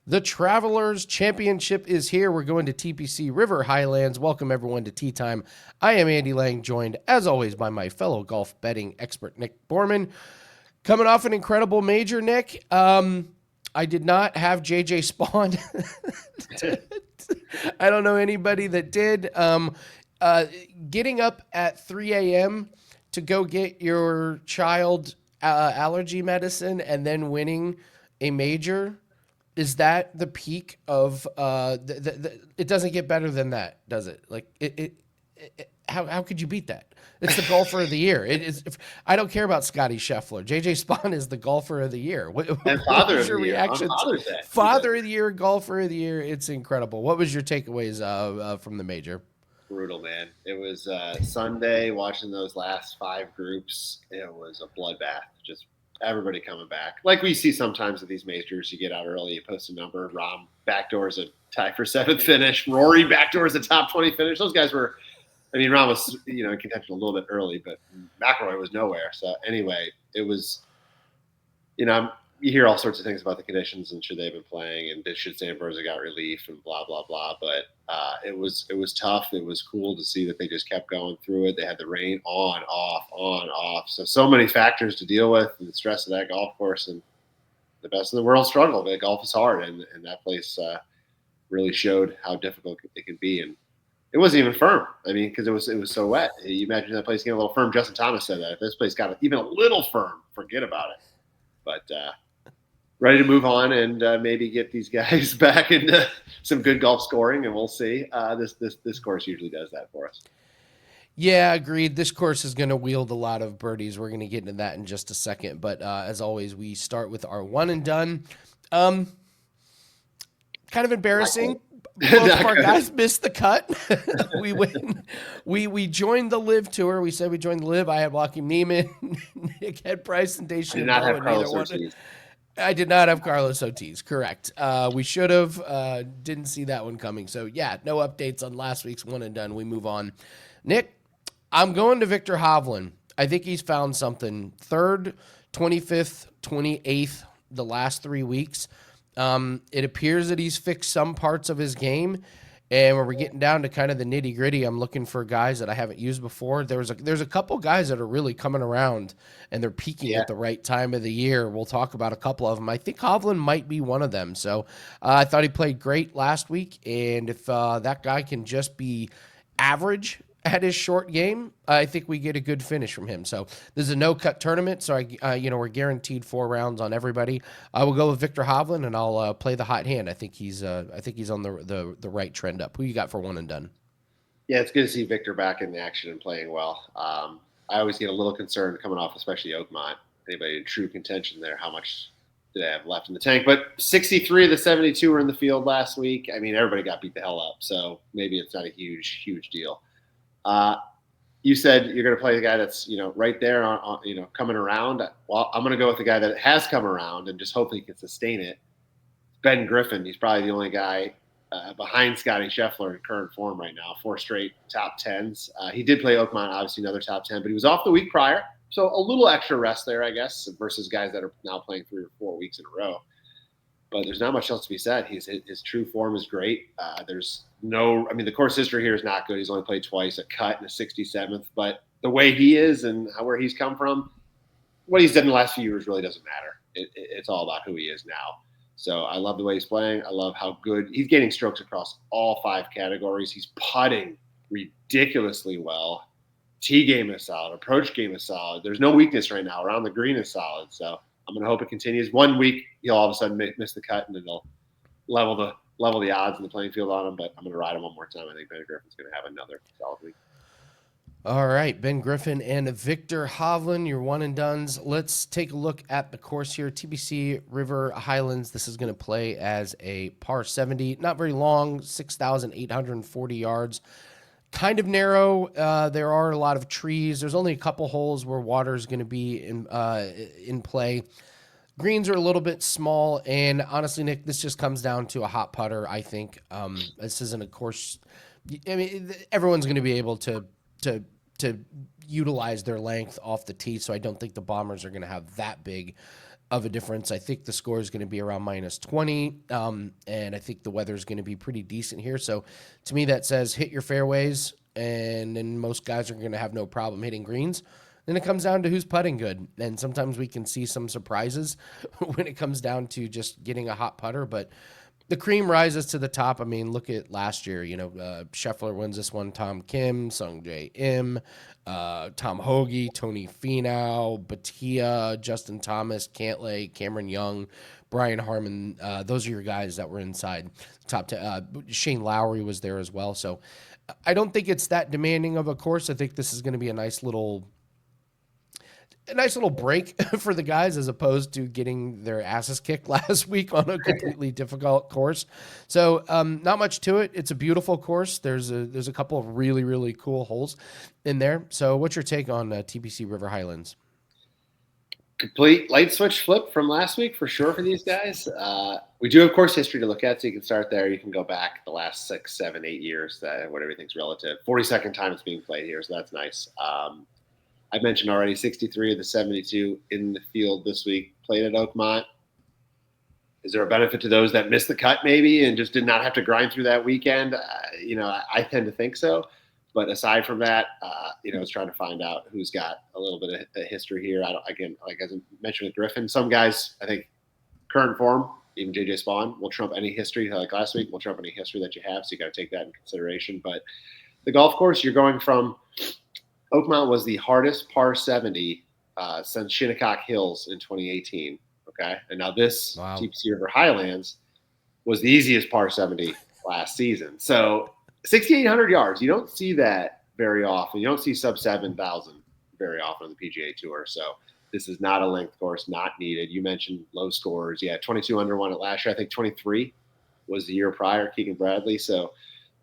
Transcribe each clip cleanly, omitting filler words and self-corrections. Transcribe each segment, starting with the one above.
The Travelers Championship is here. We're going to TPC River Highlands. Welcome, everyone, to Tea Time. I am Andy Lang, joined, as always, by my fellow golf betting expert, Nick Borrman. Coming off an incredible major, Nick. I did not have JJ Spawn. I don't know anybody that did. Getting up at 3 a.m. to go get your child allergy medicine and then winning a major, is that the peak of it doesn't get better than that, does it? Like how could you beat that? It's the golfer of the year. It is. I don't care about Scottie Scheffler. JJ Spawn is the golfer of the year. And father of your the year. reaction? Father's Day. Father of the year, golfer of the year. It's incredible. What was your takeaways from the major? Brutal, man. It was Sunday, watching those last 5 groups. It was a bloodbath. Just everybody coming back. Like we see sometimes at these majors, you get out early, you post a number. Rahm backdoors a tie for 7th finish. Rory backdoors a top 20 finish. Those guys were, Rahm was, in contention a little bit early, but McIlroy was nowhere. So anyway, it was, you hear all sorts of things about the conditions and should they have been playing and should Sandberg got relief and blah, blah, blah. But it was tough. It was cool to see that they just kept going through it. They had the rain on, off. So many factors to deal with and the stress of that golf course, and the best in the world struggle. But golf is hard, and that place really showed how difficult it can be. And it wasn't even firm. Because it was so wet. You imagine that place getting a little firm. Justin Thomas said that if this place got even a little firm, forget about it. But ready to move on and maybe get these guys back into some good golf scoring, and we'll see. This course usually does that for us. Yeah, agreed. This course is going to wield a lot of birdies. We're going to get into that in just a second. But as always, we start with our one and done. Kind of embarrassing. Both of our guys missed the cut. We win. We joined the Live Tour. We said we joined the Live. I had Joaquin Neiman, Nick had Bryce, and Dacian. I did not have Carlos Ortiz. I did not have Carlos Ortiz. Correct. We should have. Didn't see that one coming. So yeah, no updates on last week's one and done. We move on. Nick, I'm going to Viktor Hovland. I think he's found something. 3rd, 25th, 28th, the last 3 weeks. It appears that he's fixed some parts of his game, and when we're getting down to kind of the nitty gritty, I'm looking for guys that I haven't used before. There's a couple guys that are really coming around, and they're peaking at the right time of the year. We'll talk about a couple of them. I think Hovland might be one of them. So I thought he played great last week, and if that guy can just be average at his short game, I think we get a good finish from him. So this is a no-cut tournament, so we're guaranteed 4 rounds on everybody. I will go with Viktor Hovland, and I'll play the hot hand. I think he's on the right trend up. Who you got for one and done? Yeah, it's good to see Viktor back in the action and playing well. I always get a little concerned coming off, especially Oakmont. Anybody in true contention there? How much do they have left in the tank? But 63 of the 72 were in the field last week. Everybody got beat the hell up, so maybe it's not a huge deal. You said you're going to play the guy that's, right there on coming around. Well, I'm going to go with the guy that has come around and just hopefully he can sustain it. Ben Griffin. He's probably the only guy behind Scottie Scheffler in current form right now. 4 straight top 10s. He did play Oakmont, obviously another top 10, but he was off the week prior. So a little extra rest there, I guess, versus guys that are now playing 3 or 4 weeks in a row. But there's not much else to be said. His true form is great. The course history here is not good. He's only played twice, a cut and a 67th. But the way he is and where he's come from, what he's done in the last few years really doesn't matter. It's all about who he is now. So I love the way he's playing. I love how good he's getting strokes across all 5 categories. He's putting ridiculously well. Tee game is solid. Approach game is solid. There's no weakness right now. Around the green is solid. So I'm going to hope it continues. 1 week, he'll all of a sudden miss the cut, and then they'll level the odds in the playing field on him. But I'm going to ride him one more time. I think Ben Griffin's going to have another solid week. All right, Ben Griffin and Viktor Hovland, your one and dones. Let's take a look at the course here. TPC River Highlands. This is going to play as a par 70. Not very long, 6,840 yards. Kind of narrow. There are a lot of trees. There's only a couple holes where water is going to be in play. Greens are a little bit small, and honestly, Nick, this just comes down to a hot putter. I think this isn't a course. Everyone's going to be able to utilize their length off the tee, so I don't think the Bombers are going to have that big of a difference. I think the score is going to be around -20, and I think the weather is going to be pretty decent here. So to me, that says hit your fairways, and then most guys are going to have no problem hitting greens. Then it comes down to who's putting good, and sometimes we can see some surprises when it comes down to just getting a hot putter, but the cream rises to the top. I mean, look at last year. Scheffler wins this one. Tom Kim, Sung J M, Tom Hoagie, Tony Finau, Batia, Justin Thomas, Cantlay, Cameron Young, Brian Harmon. Those are your guys that were inside the top 10. Shane Lowry was there as well. So I don't think it's that demanding of a course. I think this is going to be a nice little break for the guys as opposed to getting their asses kicked last week on a completely difficult course. So not much to it. It's a beautiful course. There's a couple of really, really cool holes in there. So what's your take on TPC River Highlands? Complete light switch flip from last week for sure for these guys. We do have course history to look at, so you can start there. You can go back the last 6, 7, 8 years, what everything's relative. 42nd time it's being played here, so that's nice. I mentioned already 63 of the 72 in the field this week played at Oakmont. Is there a benefit to those that missed the cut maybe and just did not have to grind through that weekend? I tend to think so. But aside from that, it's trying to find out who's got a little bit of history here. Like as I mentioned with Griffin, some guys, I think current form, even JJ Spawn, will trump any history. Like last week, will trump any history that you have. So you got to take that in consideration. But the golf course, you're going from Oakmont was the hardest par 70 since Shinnecock Hills in 2018. Okay. And now this TPC River Highlands was the easiest par 70 last season. So 6,800 yards. You don't see that very often. You don't see sub 7,000 very often on the PGA Tour. So this is not a length course, not needed. You mentioned low scores. Yeah, 22 under won it last year. I think 23 was the year prior, Keegan Bradley. So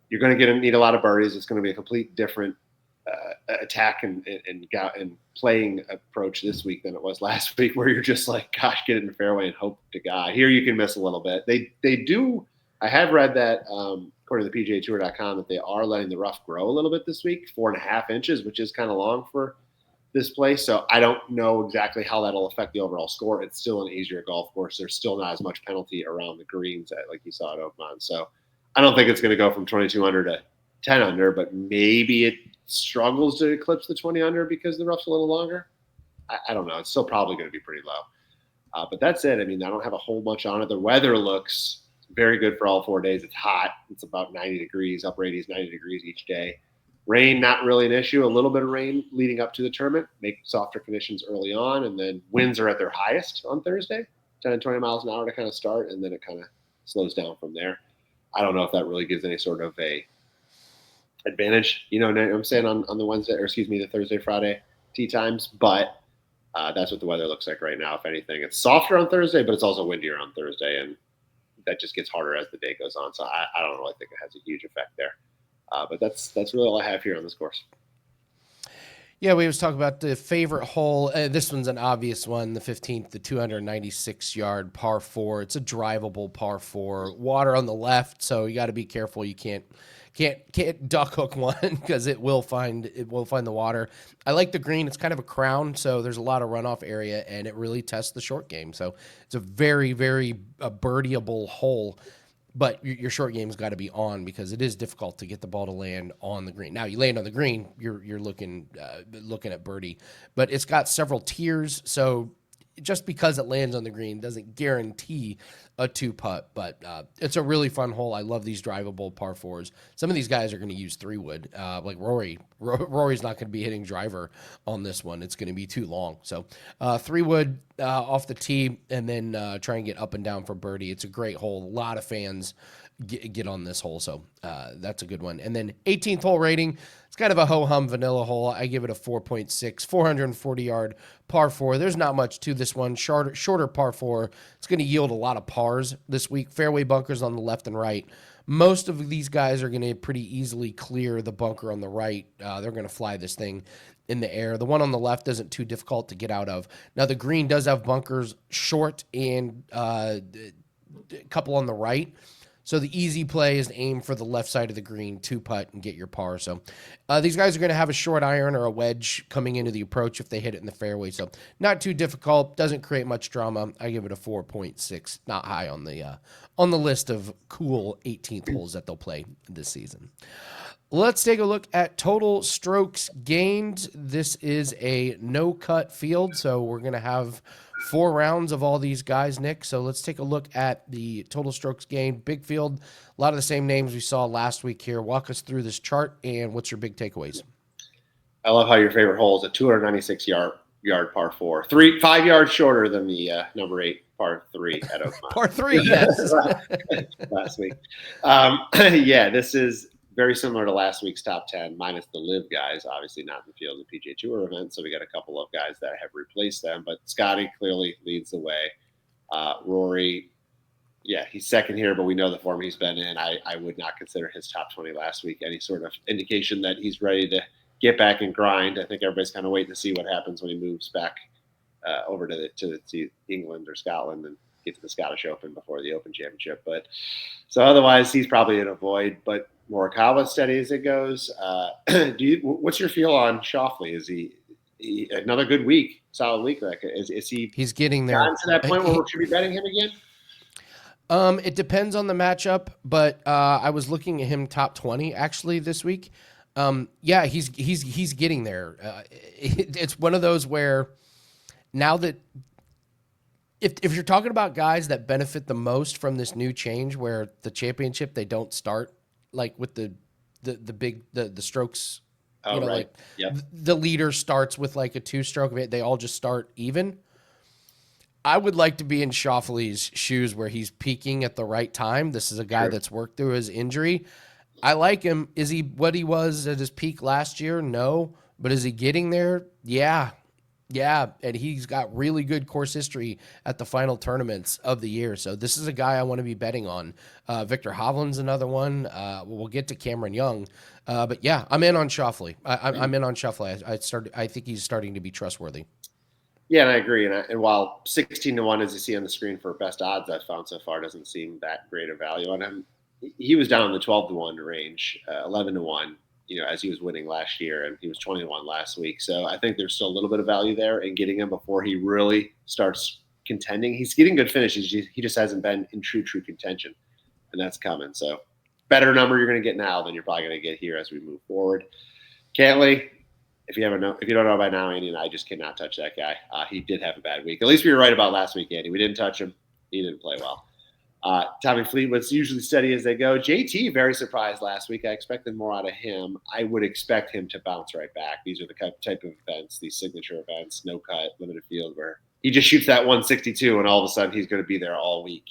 you're going to need a lot of birdies. It's going to be a complete different attack and playing approach this week than it was last week, where you're just like, gosh, get it in the fairway and hope to God. Here you can miss a little bit. They do. I have read that according to the PGAtour.com that they are letting the rough grow a little bit this week, 4.5 inches, which is kind of long for this place. So I don't know exactly how that'll affect the overall score. It's still an easier golf course. There's still not as much penalty around the greens like you saw at Oakmont. So I don't think it's going to go from 22 under to 10 under, but maybe it struggles to eclipse the 20 under because the rough's a little longer. I don't know. It's still probably going to be pretty low. But that's it. I mean, I don't have a whole much on it. The weather looks very good for all 4 days. It's hot. It's about 90 degrees, upper 80s, 90 degrees each day. Rain, not really an issue. A little bit of rain leading up to the tournament, make softer conditions early on, and then winds are at their highest on Thursday, 10 and 20 miles an hour to kind of start, and then it kind of slows down from there. I don't know if that really gives any sort of a advantage, I'm saying on the Wednesday, or excuse me, the Thursday, Friday tee times, but that's what the weather looks like right now. If anything, it's softer on Thursday, but it's also windier on Thursday, and that just gets harder as the day goes on. So I don't really think it has a huge effect there. But that's really all I have here on this course. Yeah, we was talking about the favorite hole. This one's an obvious one, the 15th, the 296-yard par 4. It's a drivable par 4. Water on the left, so you got to be careful. You can't duck hook one because it will find the water. I like the green. It's kind of a crown, so there's a lot of runoff area, and it really tests the short game. So it's a very, very birdieable hole. But your short game's got to be on because it is difficult to get the ball to land on the green. Now you land on the green, you're looking at birdie, but it's got several tiers. So just because it lands on the green doesn't guarantee a 2-putt. But it's a really fun hole. I love these drivable par 4s. Some of these guys are going to use 3-wood, like Rory. Rory's not going to be hitting driver on this one. It's going to be too long. So 3-wood off the tee, and then try and get up and down for birdie. It's a great hole. A lot of fans get on this hole, so that's a good one. And then 18th hole rating. It's kind of a ho-hum vanilla hole. I give it a 4.6, 440-yard par 4. There's not much to this one. Shorter par 4. It's going to yield a lot of pars this week. Fairway bunkers on the left and right. Most of these guys are going to pretty easily clear the bunker on the right. They're going to fly this thing in the air. The one on the left isn't too difficult to get out of. Now, the green does have bunkers short and a couple on the right. So the easy play is to aim for the left side of the green, 2-putt, and get your par. So these guys are going to have a short iron or a wedge coming into the approach if they hit it in the fairway. So not too difficult. Doesn't create much drama. I give it a 4.6. Not high on the list of cool 18th holes that they'll play this season. Let's take a look at total strokes gained. This is a no-cut field, so we're going to have 4 rounds of all these guys, Nick. So let's take a look at the total strokes gained. Big field, a lot of the same names we saw last week here. Walk us through this chart, and what's your big takeaways? I love how your favorite hole is a 296-yard par 4. 5 yards shorter than the number 8 par 3 at Oakmont. Par 3, yes. Last week. Yeah, this is very similar to last week's top 10, minus the live guys, obviously not in the field of the PGA Tour event. So we got a couple of guys that have replaced them, but Scottie clearly leads the way. Rory, yeah, he's second here, but we know the form he's been in. I would not consider his top 20 last week any sort of indication that he's ready to get back and grind. I think everybody's kind of waiting to see what happens when he moves back over to England or Scotland and get to the Scottish Open before the Open Championship. But so otherwise, he's probably in a void. But Morikawa steady as it goes. What's your feel on Schauffele? Is he another good week, solid week? Like, is he? He's getting there. Gotten to that point where we should be betting him again. It depends on the matchup, but I was looking at him top 20 actually this week. Yeah, he's getting there. It's one of those where now that if you're talking about guys that benefit the most from this new change, where the championship they don't start like with the strokes. Oh, right. Like yep. The leader starts with like a 2-stroke. They all just start even. I would like to be in Schauffele's shoes where he's peaking at the right time. This is a guy that's worked through his injury. I like him. Is he what he was at his peak last year? No. But is he getting there? Yeah. Yeah. And he's got really good course history at the final tournaments of the year. So this is a guy I want to be betting on. Victor Hovland's another one. We'll get to Cameron Young. But yeah, I'm in on Schauffele. I'm in on Schauffele. I think he's starting to be trustworthy. Yeah, and I agree. And while 16-1, as you see on the screen for best odds I've found so far, doesn't seem that great a value on him, he was down in the 12-1 range, 11-1, as he was winning last year, and he was 20-1 last week. So I think there's still a little bit of value there in getting him before he really starts contending. He's getting good finishes. He just hasn't been in true contention, and that's coming. So better number you're going to get now than you're probably going to get here as we move forward. Cantley. If you don't know by now, Andy and I just cannot touch that guy. He did have a bad week. At least we were right about last week, Andy. We didn't touch him. He didn't play well. Tommy Fleetwood's usually steady as they go. JT, very surprised last week. I expected more out of him. I would expect him to bounce right back. These are the type of events, these signature events, no cut, limited field, where he just shoots that 162 and all of a sudden he's going to be there all week.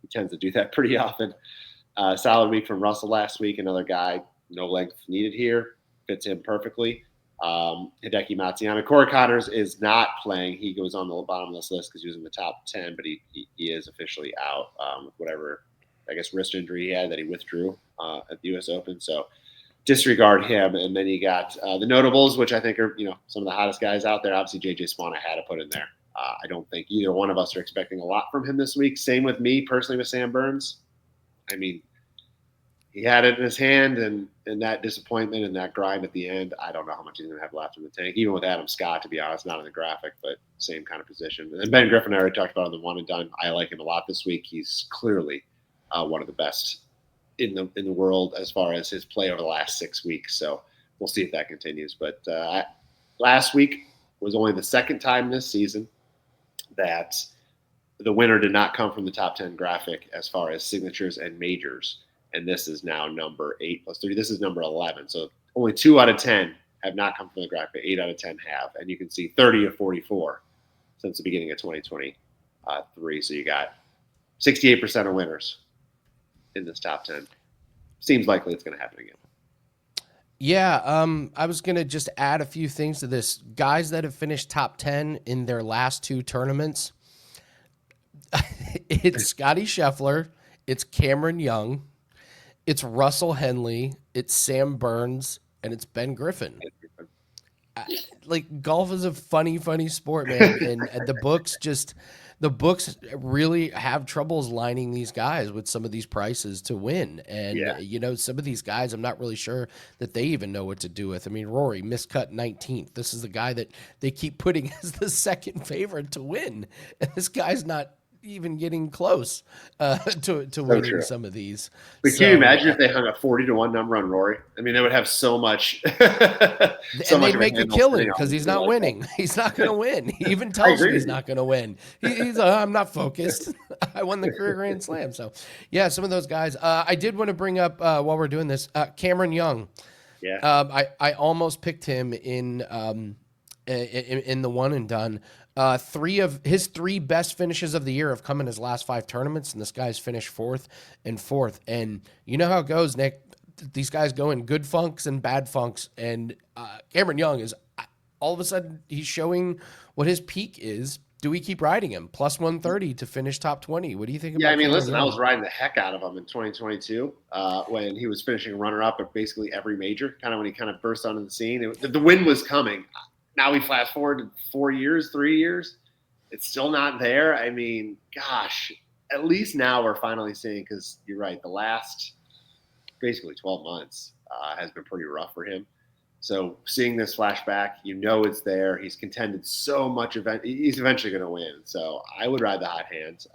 He tends to do that pretty often. Solid week from Russell last week. Another guy, no length needed here. Fits him perfectly. Hideki Matsuyama. Corey Connors is not playing. He goes on the bottom of this list because he was in the top 10, but he is officially out with whatever, I guess, wrist injury he had that he withdrew at the U.S. Open. So disregard him. And then you got the notables, which I think are, some of the hottest guys out there. Obviously, J.J. Spawn I had to put in there. I don't think either one of us are expecting a lot from him this week. Same with me personally with Sam Burns. I mean, he had it in his hand, and that disappointment and that grind at the end, I don't know how much he's going to have left in the tank. Even with Adam Scott, to be honest, not in the graphic, but same kind of position. And Ben Griffin, I already talked about on the one and done. I like him a lot this week. He's clearly one of the best in the world as far as his play over the last 6 weeks. So we'll see if that continues. But last week was only the second time this season that the winner did not come from the top 10 graphic as far as signatures and majors. And this is now number 8 plus 3. This is number 11. So only 2 out of 10 have not come from the graphic. 8 out of 10 have. And you can see 30 of 44 since the beginning of 2023. So you got 68% of winners in this top 10. Seems likely it's going to happen again. Yeah, I was going to just add a few things to this. Guys that have finished top 10 in their last 2 tournaments, it's Scottie Scheffler, it's Cameron Young, it's Russell Henley, it's Sam Burns, and it's Ben Griffin. Like, golf is a funny sport, man. And the books just, the books really have troubles lining these guys with some of these prices to win. And, some of these guys, I'm not really sure that they even know what to do with. I mean, Rory, miscut 19th. This is the guy that they keep putting as the second favorite to win. And this guy's not even getting close to winning some of these. But can you imagine if they hung a 40-1 number on Rory? I mean, they would have so much. And they'd make a killing because he's not winning. He's not going to win. He even tells you he's not going to win. He's I'm not focused. I won the career Grand Slam. So, yeah, some of those guys. I did want to bring up while we're doing this, Cameron Young. Yeah. I almost picked him in the one and done. Three of his three best finishes of the year have come in his last 5 tournaments, and this guy's finished 4th and 4th. And you know how it goes, Nick. These guys go in good funks and bad funks, and Cameron Young is all of a sudden he's showing what his peak is. Do we keep riding him? Plus 130 to finish top 20. What do you think about Cameron Young? I was riding the heck out of him in 2022 when he was finishing runner-up at basically every major, kind of when he kind of burst onto the scene. The win was coming. Now we fast forward to 4 years, 3 years. It's still not there. I mean, gosh, at least now we're finally seeing, because you're right, the last basically 12 months has been pretty rough for him. So seeing this flashback, it's there. He's contended so much he's eventually going to win. So I would ride the hot hands.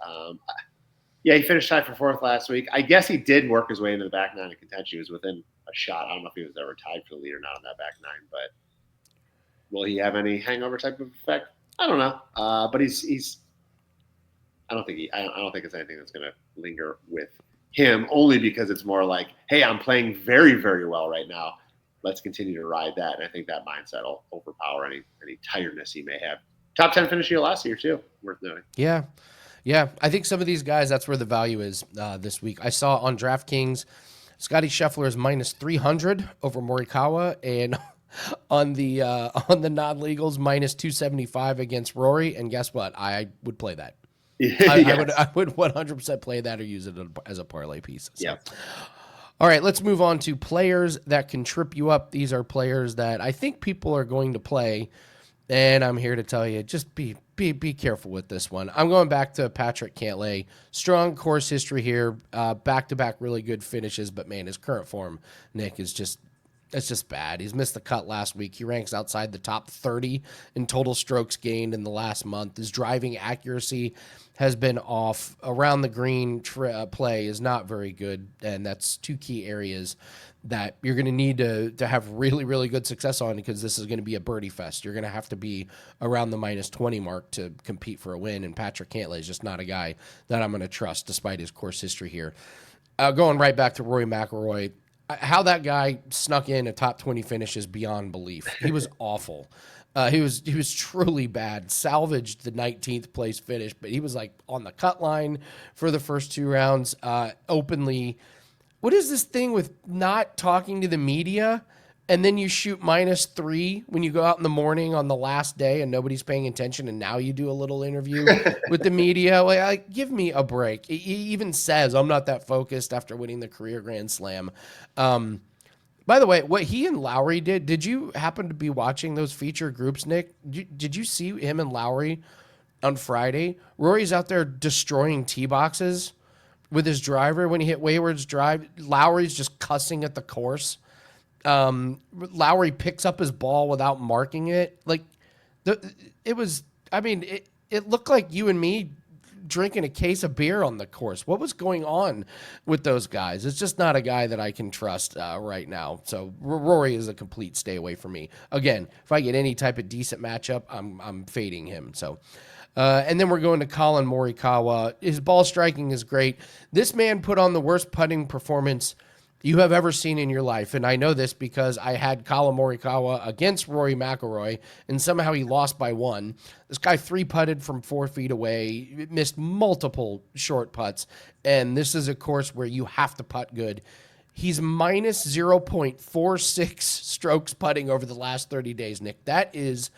He finished tied for 4th last week. I guess he did work his way into the back 9 of contention. He was within a shot. I don't know if he was ever tied for the lead or not on that back 9, but will he have any hangover type of effect? I don't know. But he's. I don't think it's anything that's going to linger with him. Only because it's more like, hey, I'm playing very, very well right now. Let's continue to ride that, and I think that mindset will overpower any tiredness he may have. Top 10 finish year last year too. Worth noting. Yeah. I think some of these guys, that's where the value is this week. I saw on DraftKings, Scottie Scheffler is minus 300 over Morikawa, and on the non-legals, minus 275 against Rory. And guess what? I would play that. I would 100% play that or use it as a parlay piece. So. Yeah. All right, let's move on to players that can trip you up. These are players that I think people are going to play, and I'm here to tell you, just be careful with this one. I'm going back to Patrick Cantlay. Strong course history here, back-to-back really good finishes, but man, his current form, Nick, is just bad. He's missed the cut last week. He ranks outside the top 30 in total strokes gained in the last month. His driving accuracy has been off. Around the green play is not very good, and that's 2 key areas that you're going to need to have really, really good success on, because this is going to be a birdie fest. You're going to have to be around the minus 20 mark to compete for a win, and Patrick Cantlay is just not a guy that I'm going to trust despite his course history here. Going right back to Rory McIlroy, how that guy snuck in a top 20 finish is beyond belief. He was awful. He was truly bad. Salvaged the 19th place finish, but he was like on the cut line for the first 2 rounds. Openly, what is this thing with not talking to the media, and then you shoot minus 3 when you go out in the morning on the last day and nobody's paying attention, and now you do a little interview with the media? Like, give me a break. He even says, I'm not that focused after winning the career Grand Slam. By the way, what he and Lowry did you happen to be watching those feature groups, Nick? Did you see him and Lowry on Friday? Rory's out there destroying tee boxes with his driver when he hit Wayward's drive. Lowry's just cussing at the course. Lowry picks up his ball without marking it. Like, it looked like you and me drinking a case of beer on the course. What was going on with those guys? It's just not a guy that I can trust right now. So Rory is a complete stay away from me. Again, if I get any type of decent matchup, I'm fading him. So, and then we're going to Colin Morikawa. His ball striking is great. This man put on the worst putting performance you have ever seen in your life. And I know this because I had Colin Morikawa against Rory McIlroy, and somehow he lost by 1. This guy 3-putted from 4 feet away, missed multiple short putts, and this is a course where you have to putt good. He's minus 0.46 strokes putting over the last 30 days, Nick. That is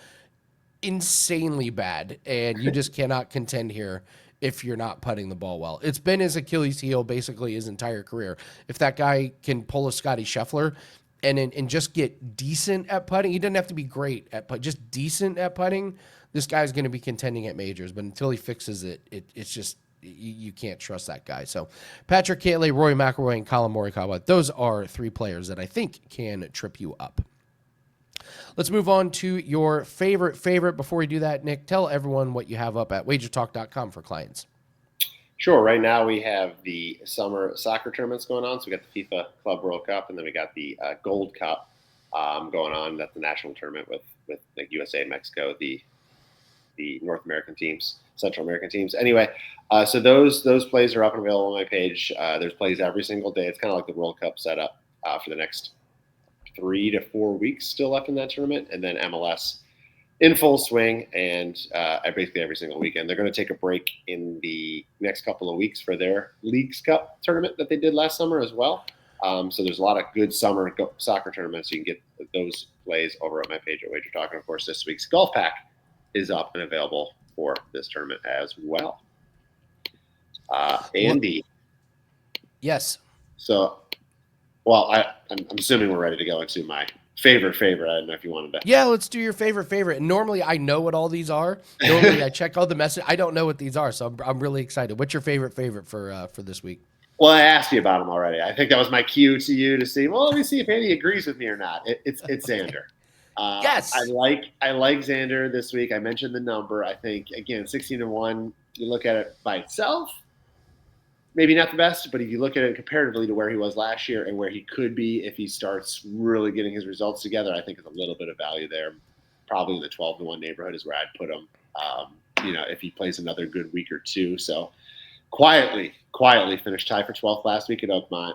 insanely bad, and you just cannot contend here if you're not putting the ball well. It's been his Achilles heel basically his entire career. If that guy can pull a Scottie Scheffler, and just get decent at putting. He doesn't have to be great at putt, just decent at putting. This guy's going to be contending at majors, but until he fixes it, it's just you can't trust that guy. So Patrick Cantlay, Rory McIlroy, and Colin Morikawa, those are three players that I think can trip you up. Let's move on to your favorite. Before we do that, Nick, tell everyone what you have up at wagertalk.com for clients. Sure. Right now we have the summer soccer tournaments going on. So we got the FIFA Club World Cup, and then we got the Gold Cup going on. That's the national tournament with like USA, Mexico, the North American teams, Central American teams. Anyway, so those plays are up and available on my page. There's plays every single day. It's kind of like the World Cup setup for the next 3 to 4 weeks still left in that tournament, and then MLS in full swing, and basically every single weekend. They're going to take a break in the next couple of weeks for their Leagues Cup tournament that they did last summer as well. So there's a lot of good summer soccer tournaments. You can get those plays over at my page at Wager Talk. And, of course, this week's Golf Pack is up and available for this tournament as well. Andy. Yes. So, well, I'm assuming we're ready to go into my favorite. I don't know if you wanted to. Yeah, let's do your favorite. And normally I know what all these are. Normally I check all the message. I don't know what these are, so I'm really excited. What's your favorite for this week? Well, I asked you about them already. I think that was my cue to you to see. Well, let me see if Andy agrees with me or not. It's Xander. Yes, I like Xander this week. I mentioned the number. I think again, 16-1. You look at it by itself, maybe not the best, but if you look at it comparatively to where he was last year and where he could be if he starts really getting his results together, I think there's a little bit of value there. Probably in the 12-1 neighborhood is where I'd put him. If he plays another good week or two. So quietly finished tied for 12th last week at Oakmont.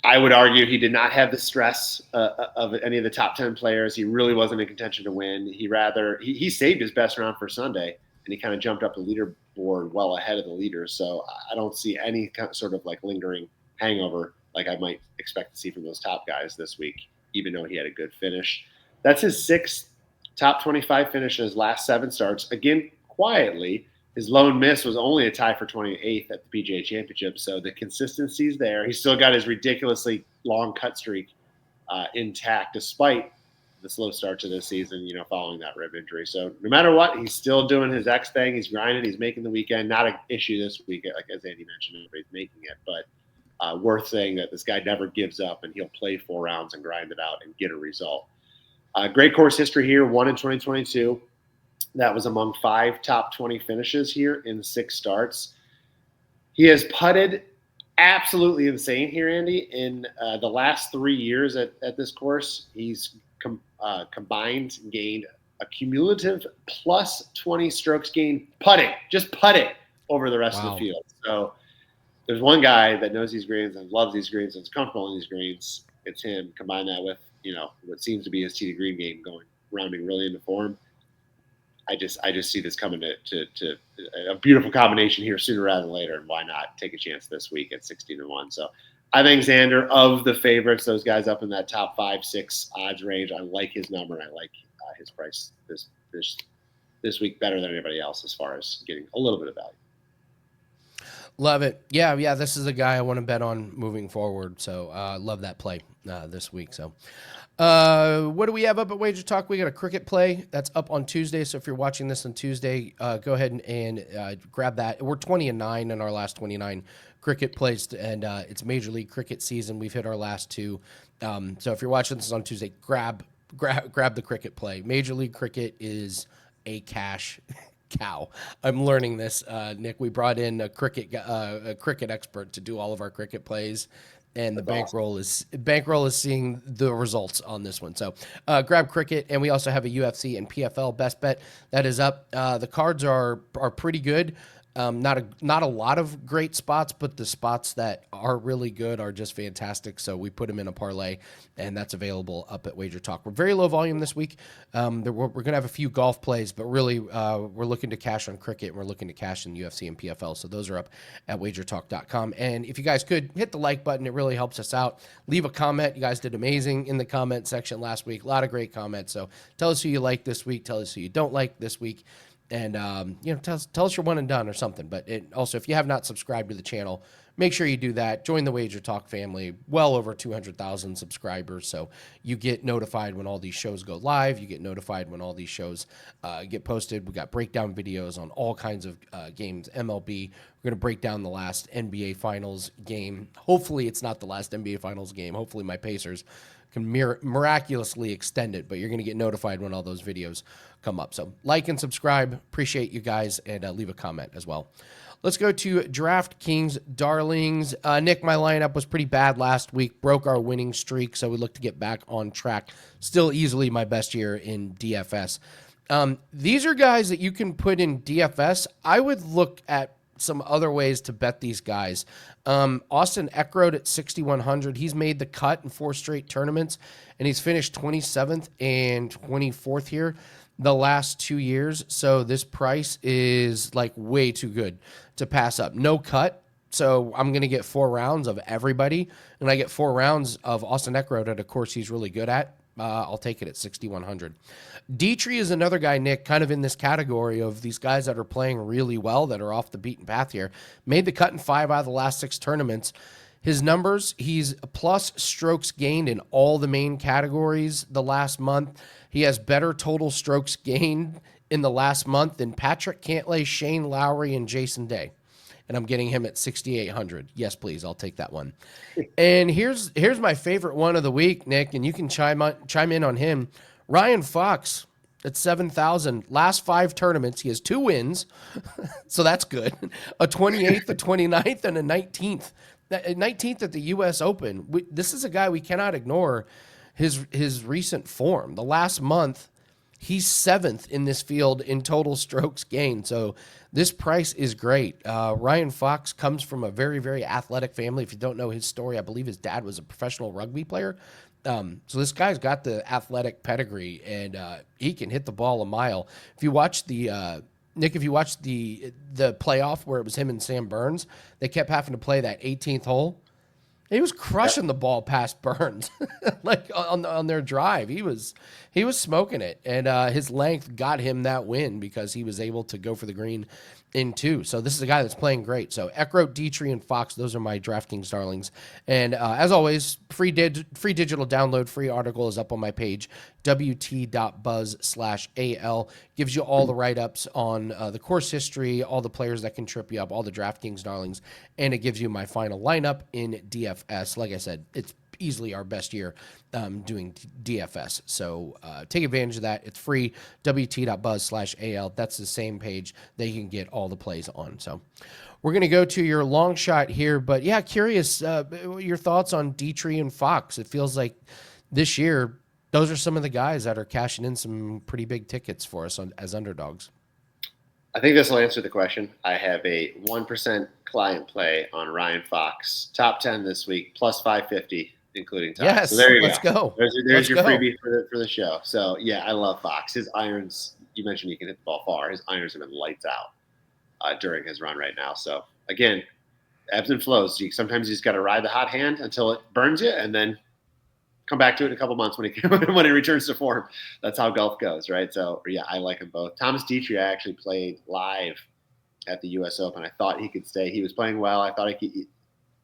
I would argue he did not have the stress of any of the top 10 players. He really wasn't in contention to win. He saved his best round for Sunday, and he kind of jumped up the leaderboard well ahead of the leaders. So I don't see any sort of like lingering hangover like I might expect to see from those top guys this week, even though he had a good finish. That's his 6th top 25 finish in his last 7 starts. Again, quietly. His lone miss was only a tie for 28th at the PGA Championship, so the consistency's there. He's still got his ridiculously long cut streak intact, despite the slow start to this season, following that rib injury. So no matter what, he's still doing his X thing. He's grinding. He's making the weekend. Not an issue this week, like as Andy mentioned, everybody's making it, but worth saying that this guy never gives up, and he'll play 4 rounds and grind it out and get a result. Great course history here, 1 in 2022. That was among 5 top 20 finishes here in 6 starts. He has putted absolutely insane here, Andy. In the last 3 years at this course, he's combined gained a cumulative plus 20 strokes gained putting over the rest of the field. So there's one guy that knows these greens and loves these greens and is comfortable in these greens. It's him. Combine that with, what seems to be his tee to green game rounding really into form. I just see this coming to a beautiful combination here sooner rather than later, and why not take a chance this week at 16-1? So I think Xander, of the favorites, those guys up in that top 5-6 odds range, I like his number, and I like his price this week better than anybody else as far as getting a little bit of value. Love it. Yeah. This is a guy I want to bet on moving forward. So love that play this week. So what do we have up at Wager Talk? We got a cricket play that's up on Tuesday. So if you're watching this on Tuesday, go ahead and grab that. We're 20-9 in our last 29 cricket plays, and it's Major League Cricket season. We've hit our last 2. So if you're watching this on Tuesday, grab the cricket play. Major League Cricket is a cash cow. I'm learning this, Nick. We brought in a cricket expert to do all of our cricket plays, and the bankroll is seeing the results on this one. So grab cricket, and we also have a UFC and PFL best bet that is up. The cards are pretty good. Not a lot of great spots, but the spots that are really good are just fantastic. So we put them in a parlay, and that's available up at Wager Talk. We're very low volume this week. We're going to have a few golf plays, but really we're looking to cash on cricket, and we're looking to cash in UFC and PFL. So those are up at wagertalk.com. And if you guys could hit the like button, it really helps us out. Leave a comment. You guys did amazing in the comment section last week. A lot of great comments. So tell us who you like this week. Tell us who you don't like this week. And, tell us you're one and done or something. But also, if you have not subscribed to the channel, make sure you do that. Join the Wager Talk family, well over 200,000 subscribers. So you get notified when all these shows go live. You get notified when all these shows get posted. We got breakdown videos on all kinds of games, MLB. We're going to break down the last NBA Finals game. Hopefully, it's not the last NBA Finals game. Hopefully, my Pacers can miraculously extend it, but you're going to get notified when all those videos come up. So like and subscribe. Appreciate you guys, and leave a comment as well. Let's go to DraftKings darlings. Nick, my lineup was pretty bad last week. Broke our winning streak, so we look to get back on track. Still easily my best year in DFS. These are guys that you can put in DFS. I would look at some other ways to bet these guys. Austin Eckroat at 6,100. He's made the cut in 4 straight tournaments, and he's finished 27th and 24th here the last 2 years. So this price is like way too good to pass up. No cut. So I'm going to get 4 rounds of everybody, and I get 4 rounds of Austin Eckroat at a course he's really good at. I'll take it at 6,100. Dietrich is another guy, Nick, kind of in this category of these guys that are playing really well, that are off the beaten path here. Made the cut in 5 out of the last 6 tournaments. His numbers, he's plus strokes gained in all the main categories the last month. He has better total strokes gained in the last month than Patrick Cantlay, Shane Lowry, and Jason Day. And I'm getting him at 6,800. Yes, please. I'll take that one. And here's my favorite one of the week, Nick, and you can chime in on him. Ryan Fox at 7,000. Last 5 tournaments, he has 2 wins, so that's good. A 28th, a 29th, and a 19th. 19th at the U.S. Open. This is a guy we cannot ignore his recent form. The last month, he's 7th in this field in total strokes gained. So this price is great. Ryan Fox comes from a very, very athletic family. If you don't know his story, I believe his dad was a professional rugby player. So this guy's got the athletic pedigree, and he can hit the ball a mile. If you watch the Nick, if you watch the playoff where it was him and Sam Burns, they kept having to play that 18th hole. He was crushing the ball past Burns, like on their drive. He was smoking it, and his length got him that win because he was able to go for the green in 2. So this is a guy that's playing great. So Eckroat, Dietrich, and Fox, those are my DraftKings darlings. And as always, free digital download, free article is up on my page, wt.buzz/AL. Gives you all the write-ups on the course history, all the players that can trip you up, all the DraftKings darlings, and it gives you my final lineup in DFS. Like I said, it's easily our best year doing DFS. So take advantage of that. It's free, wt.buzz/AL. That's the same page that you can get all the plays on. So we're going to go to your long shot here. But, yeah, curious your thoughts on Dietrich and Fox. It feels like this year those are some of the guys that are cashing in some pretty big tickets for us as underdogs. I think this will answer the question. I have a 1% client play on Ryan Fox. Top 10 this week, plus 550. Including time. Yes, so there you let's go. There's your freebie for the show. So yeah, I love Fox. His irons, you mentioned he can hit the ball far. His irons have been lights out during his run right now. So again, ebbs and flows. Sometimes you just got to ride the hot hand until it burns you, and then come back to it in a couple months when he returns to form. That's how golf goes, right? So yeah, I like them both. Thomas Dietrich, I actually played live at the U.S. Open. I thought he could stay. He was playing well. I thought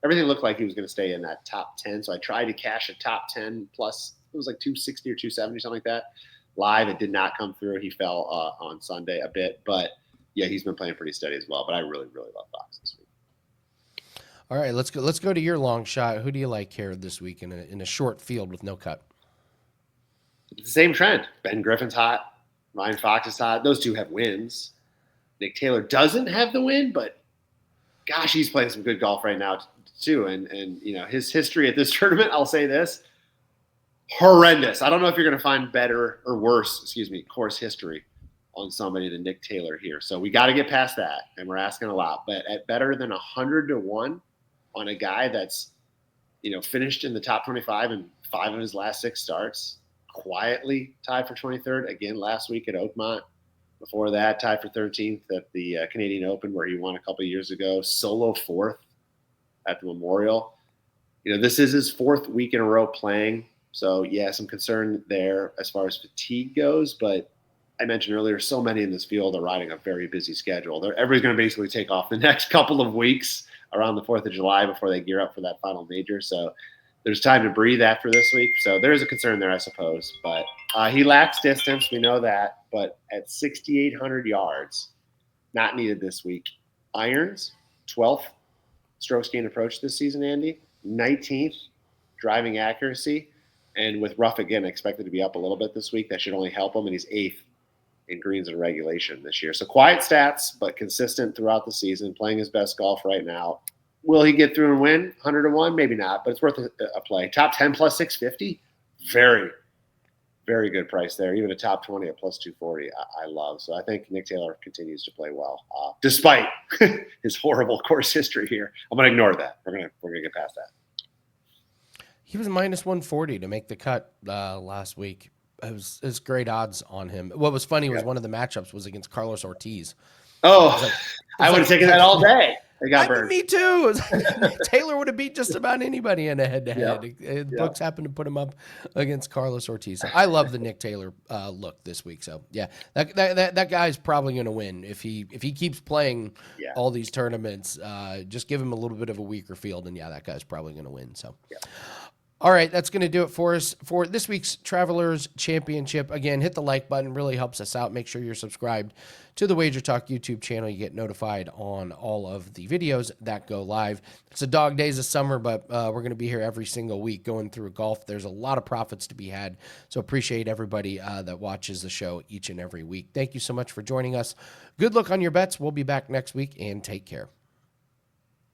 everything looked like he was going to stay in that top 10. So I tried to cash a top 10 plus. It was like 260 or 270, something like that. Live, it did not come through. He fell on Sunday a bit. But, yeah, he's been playing pretty steady as well. But I really, really love Fox this week. All right, let's go to your long shot. Who do you like here this week in a short field with no cut? It's the same trend. Ben Griffin's hot. Ryan Fox is hot. Those two have wins. Nick Taylor doesn't have the win, but, gosh, he's playing some good golf right now too, and his history at this tournament, I'll say this, horrendous. I don't know if you're going to find better or worse, course history on somebody than Nick Taylor here. So we got to get past that, and we're asking a lot. But at better than 100-1 on a guy that's finished in the top 25 in 5 of his last 6 starts, quietly tied for 23rd again last week at Oakmont. Before that, tied for 13th at the Canadian Open, where he won a couple of years ago. Solo 4th at the Memorial. This is his 4th week in a row playing. So, yeah, some concern there as far as fatigue goes. But I mentioned earlier, so many in this field are riding a very busy schedule. Everybody's going to basically take off the next couple of weeks around the 4th of July before they gear up for that final major. So there's time to breathe after this week. So there is a concern there, I suppose. But he lacks distance. We know that. But at 6,800 yards, not needed this week. Irons, 12th strokes gained approach this season, Andy. 19th driving accuracy. And with rough, again, expected to be up a little bit this week. That should only help him. And he's 8th in greens and regulation this year. So quiet stats, but consistent throughout the season, playing his best golf right now. Will he get through and win 100-1? Maybe not, but it's worth a play. Top 10 plus 650? Very, very good price there. Even a top 20 at plus 240, I love. So I think Nick Taylor continues to play well, despite his horrible course history here. I'm going to ignore that. We're gonna get past that. He was minus 140 to make the cut last week. It was great odds on him. What was funny was one of the matchups was against Carlos Ortiz. Oh, I would have taken that all day. They got burned. Me too. Taylor would have beat just about anybody in a head-to-head. Books happened to put him up against Carlos Ortiz. I love the Nick Taylor look this week. So yeah, that guy's probably going to win if he keeps playing all these tournaments. Just give him a little bit of a weaker field, and that guy's probably going to win. So. Yeah. All right, that's going to do it for us for this week's Travelers Championship. Again, hit the like button. Really helps us out. Make sure you're subscribed to the Wager Talk YouTube channel. You get notified on all of the videos that go live. It's a dog days of summer, but we're going to be here every single week going through golf. There's a lot of profits to be had, so appreciate everybody that watches the show each and every week. Thank you so much for joining us. Good luck on your bets. We'll be back next week, and take care.